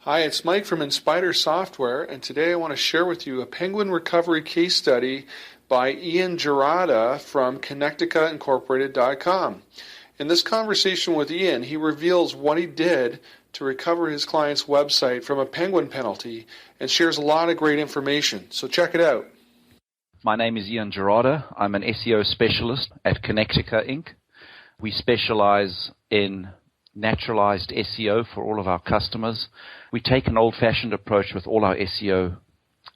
Hi, it's Mike from Inspyder Software, and today I want to share with you a penguin recovery case study by Gerada from Connecticaaincorporated.com. In this conversation with Ian, he reveals what he did to recover his client's website from a penguin penalty and shares a lot of great information. So check it out. My name is Ian Gerada. I'm an SEO specialist at Connecticut Inc. We specialize in naturalized SEO for all of our customers. We take an old-fashioned approach with all our SEO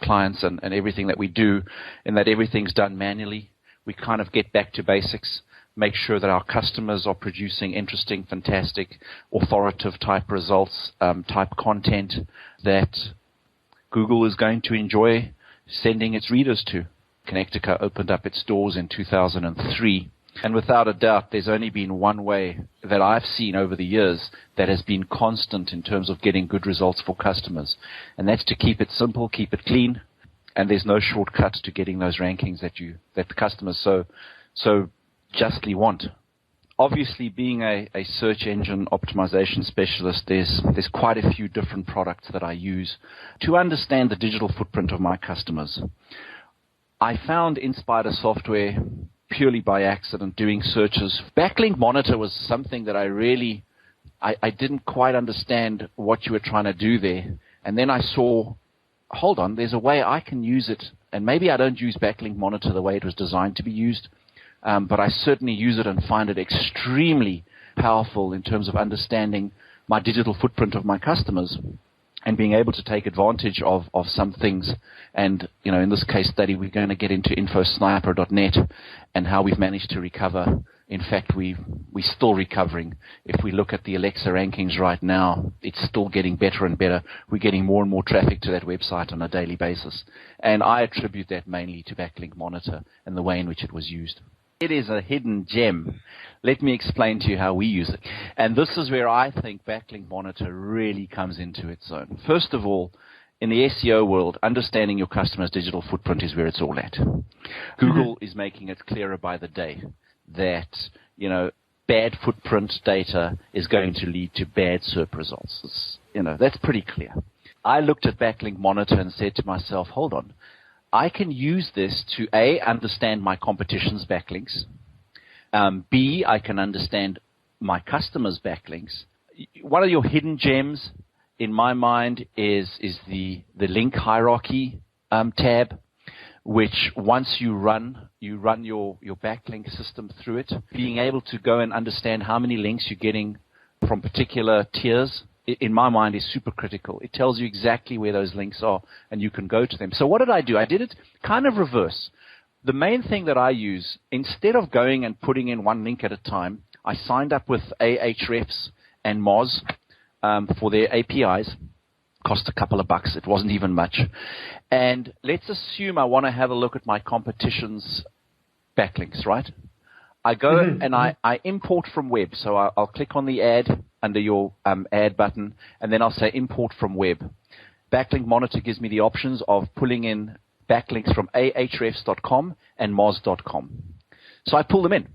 clients and everything that we do, in that everything's done manually. We kind of get back to basics, make sure that our customers are producing interesting, fantastic, authoritative type results, type content that Google is going to enjoy sending its readers to. Connecticut opened up its doors in 2003. And without a doubt, there's only been one way that I've seen over the years that has been constant in terms of getting good results for customers. And that's to keep it simple, keep it clean, and there's no shortcut to getting those rankings that the customers so justly want. Obviously, being a search engine optimization specialist, there's quite a few different products that I use to understand the digital footprint of my customers. I found Inspyder software purely by accident doing searches. Backlink Monitor was something that I didn't quite understand what you were trying to do there. And then I saw, hold on, there's a way I can use it. And maybe I don't use Backlink Monitor the way it was designed to be used, but I certainly use it and find it extremely powerful in terms of understanding my digital footprint of my customers and being able to take advantage of some things. And, in this case study, we're going to get into infosniper.net and how we've managed to recover. In fact, we're still recovering. If we look at the Alexa rankings right now, it's still getting better and better. We're getting more and more traffic to that website on a daily basis. And I attribute that mainly to Backlink Monitor and the way in which it was used. It is a hidden gem. Let me explain to you how we use it. And this is where I think Backlink Monitor really comes into its own. First of all, in the SEO world, understanding your customer's digital footprint is where it's all at. Google is making it clearer by the day that, bad footprint data is going to lead to bad SERP results. That's pretty clear. I looked at Backlink Monitor and said to myself, hold on. I can use this to, A, understand my competition's backlinks. B, I can understand my customers' backlinks. One of your hidden gems, in my mind, is the link hierarchy tab, which once you run your backlink system through it, being able to go and understand how many links you're getting from particular tiers, in my mind, is super critical. It tells you exactly where those links are, and you can go to them. So what did I do? I did it kind of reverse. The main thing that I use, instead of going and putting in one link at a time, I signed up with Ahrefs and Moz for their APIs. Cost a couple of bucks. It wasn't even much. And let's assume I want to have a look at my competition's backlinks, right? I go and I import from web. So I'll click on the ad under your ad button, and then I'll say import from web. Backlink Monitor gives me the options of pulling in backlinks from ahrefs.com and moz.com. So I pull them in.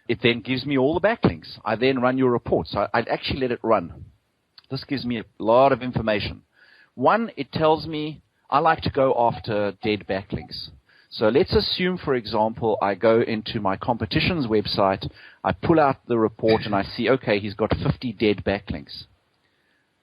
It then gives me all the backlinks. I then run your report. So I'd actually let it run. This gives me a lot of information. One, it tells me I like to go after dead backlinks. So let's assume, for example, I go into my competition's website, I pull out the report, and I see, okay, he's got 50 dead backlinks.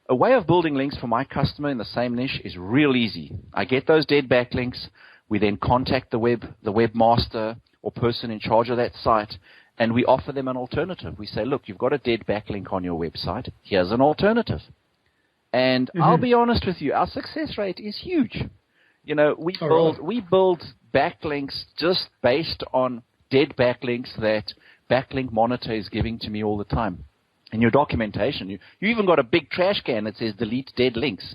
A way of building links for my customer in the same niche is real easy. I get those dead backlinks. We then contact the webmaster or person in charge of that site, and we offer them an alternative. We say, look, you've got a dead backlink on your website. Here's an alternative. And I'll be honest with you, our success rate is huge. We build backlinks just based on dead backlinks that Backlink Monitor is giving to me all the time. In your documentation, you even got a big trash can that says delete dead links.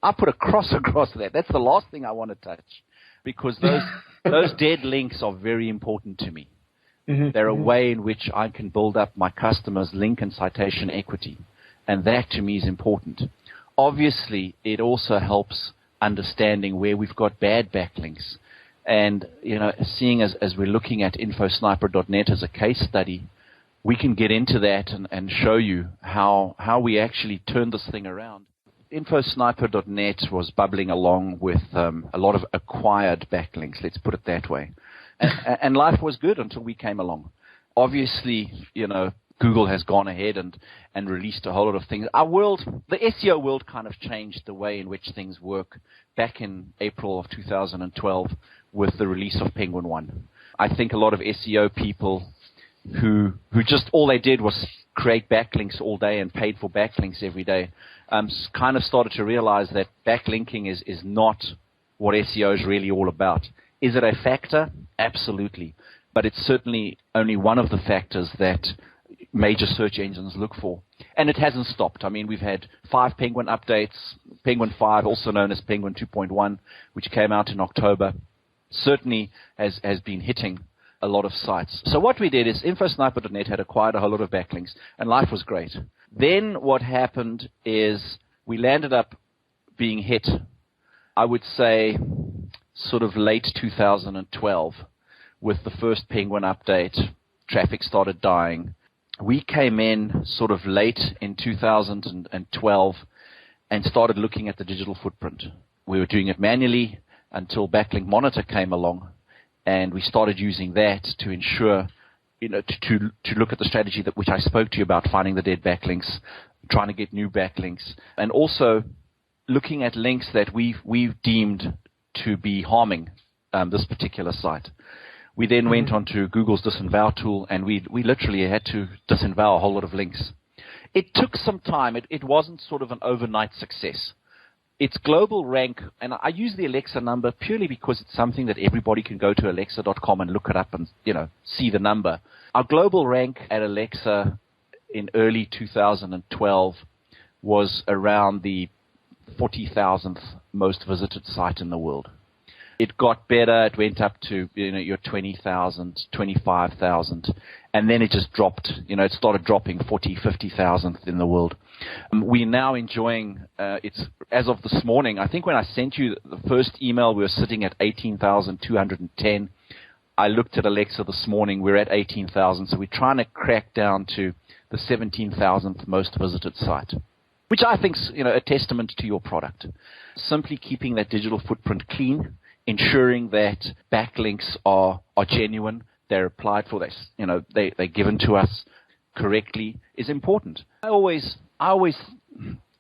I put a cross across that. That's the last thing I want to touch, because those dead links are very important to me. They're a way in which I can build up my customers' link and citation equity, and that to me is important. Obviously, it also helps understanding where we've got bad backlinks. And, seeing as we're looking at infosniper.net as a case study, we can get into that and show you how we actually turn this thing around. Infosniper.net was bubbling along with a lot of acquired backlinks, let's put it that way. And life was good until we came along. Obviously, Google has gone ahead and released a whole lot of things. Our world, the SEO world, kind of changed the way in which things work back in April of 2012 with the release of Penguin One. I think a lot of SEO people who just all they did was create backlinks all day and paid for backlinks every day, kind of started to realize that backlinking is not what SEO is really all about. Is it a factor? Absolutely. But it's certainly only one of the factors that major search engines look for. And it hasn't stopped. I mean, we've had 5 Penguin updates, Penguin 5, also known as Penguin 2.1, which came out in October, certainly has been hitting a lot of sites. So what we did is Infosniper.net had acquired a whole lot of backlinks, and life was great. Then what happened is we landed up being hit, I would say, sort of late 2012 with the first Penguin update. Traffic started dying. We came in sort of late in 2012 and started looking at the digital footprint. We were doing it manually until Backlink Monitor came along, and we started using that to ensure, to look at the strategy which I spoke to you about, finding the dead backlinks, trying to get new backlinks, and also looking at links that we've deemed to be harming this particular site. We then went on to Google's disavow tool, and we literally had to disavow a whole lot of links. It took some time. It wasn't sort of an overnight success. Its global rank, and I use the Alexa number purely because it's something that everybody can go to alexa.com and look it up and, see the number. Our global rank at Alexa in early 2012 was around the 40,000th most visited site in the world. It got better. It went up to, your 20,000, 25,000, and then it just dropped. It started dropping 40, 50,000th in the world. We're now enjoying, as of this morning, I think when I sent you the first email, we were sitting at 18,210. I looked at Alexa this morning, we're at 18,000, so we're trying to crack down to the 17,000th most visited site, which I think is, a testament to your product. Simply keeping that digital footprint clean, ensuring that backlinks are genuine, they're applied for, they're given to us correctly is important. I always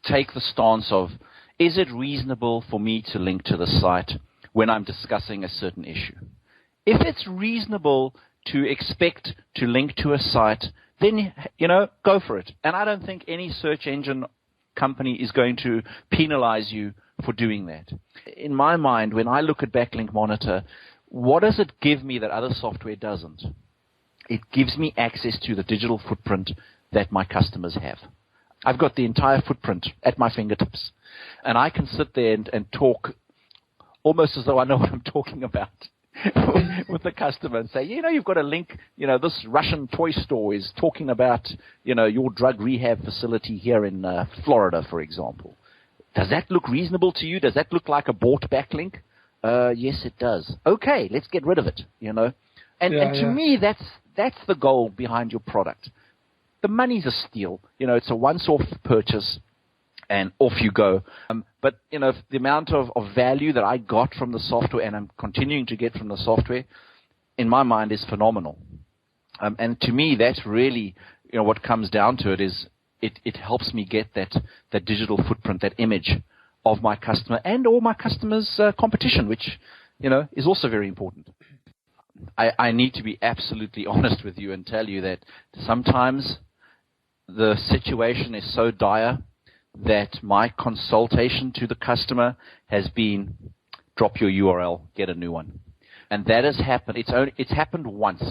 take the stance of, is it reasonable for me to link to the site when I'm discussing a certain issue? If it's reasonable to expect to link to a site, then, go for it. And I don't think any search engine company is going to penalize you for doing that. In my mind, when I look at Backlink Monitor, what does it give me that other software doesn't? It gives me access to the digital footprint that my customers have. I've got the entire footprint at my fingertips, and I can sit there and talk almost as though I know what I'm talking about with the customer and say, you've got a link, this Russian toy store is talking about, your drug rehab facility here in Florida, for example. Does that look reasonable to you? Does that look like a bought backlink? Yes, it does. Okay, let's get rid of it, And to me, that's the goal behind your product. The money's a steal. It's a once-off purchase, and off you go. But, the amount of value that I got from the software and I'm continuing to get from the software, in my mind, is phenomenal. And to me, that's really, what comes down to it is it helps me get that digital footprint, that image of my customer and all my customers' competition, which, is also very important. I need to be absolutely honest with you and tell you that sometimes the situation is so dire that my consultation to the customer has been, drop your URL, get a new one. And that has happened. It's happened once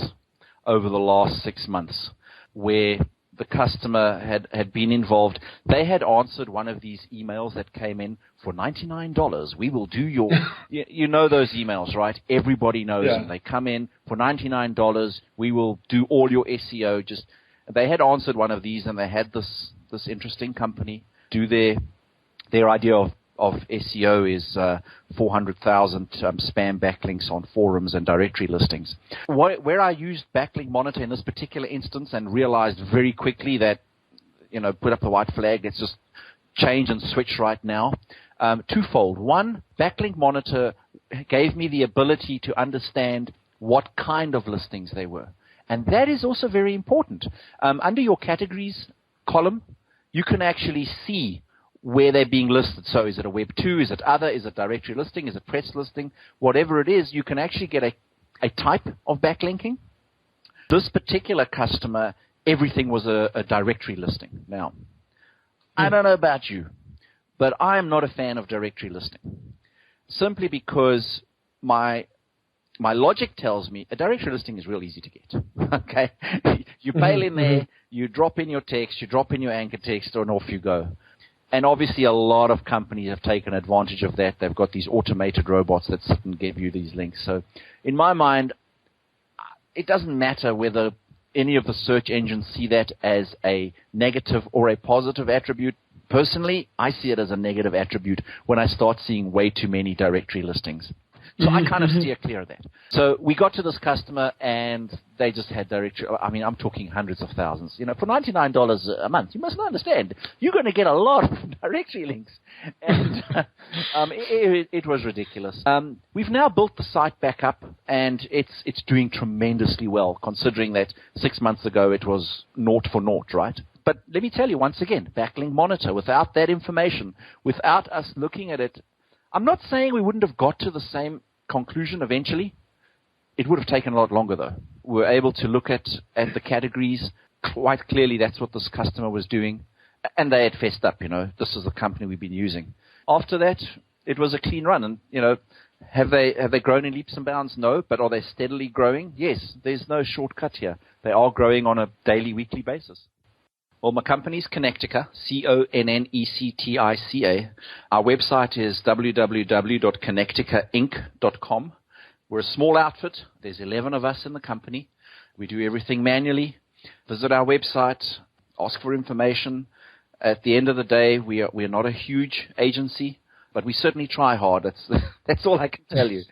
over the last 6 months where the customer had been involved. They had answered one of these emails that came in for $99. We will do your, you know those emails, right? Everybody knows them. They come in for $99. We will do all your SEO. They had answered one of these, and they had this interesting company do their idea of SEO is 400,000 spam backlinks on forums and directory listings. Where I used Backlink Monitor in this particular instance and realized very quickly that, put up the white flag, let's just change and switch right now. Twofold. One, Backlink Monitor gave me the ability to understand what kind of listings they were. And that is also very important. Under your categories column, you can actually see where they're being listed. So is it a Web 2? Is it other? Is it directory listing? Is it press listing? Whatever it is, you can actually get a type of backlinking. This particular customer, everything was a directory listing. Now, I don't know about you, but I am not a fan of directory listing, simply because my logic tells me a directory listing is real easy to get. Okay? You bail in there, you drop in your text, you drop in your anchor text, and off you go. And obviously a lot of companies have taken advantage of that. They've got these automated robots that sit and give you these links. So in my mind, it doesn't matter whether any of the search engines see that as a negative or a positive attribute. Personally, I see it as a negative attribute when I start seeing way too many directory listings. So I kind of steer clear of that. So we got to this customer, and they just had directory. I mean, I'm talking hundreds of thousands. You know, for $99 a month, you must understand, you're going to get a lot of directory links. And it was ridiculous. We've now built the site back up, and it's doing tremendously well, considering that 6 months ago it was naught for naught, right? But let me tell you once again, Backlink Monitor, without that information, without us looking at it, I'm not saying we wouldn't have got to the same conclusion eventually. It would have taken a lot longer, though. We were able to look at the categories. Quite clearly, that's what this customer was doing. And they had fessed up, you know. This is the company we've been using. After that, it was a clean run. And, you know, have they grown in leaps and bounds? No. But are they steadily growing? Yes. There's no shortcut here. They are growing on a daily, weekly basis. Well, my company's Connectica, Connectica. Our website is www.connecticainc.com. We're a small outfit. There's 11 of us in the company. We do everything manually. Visit our website, ask for information. At the end of the day, we're not a huge agency, but we certainly try hard. That's all I can tell you.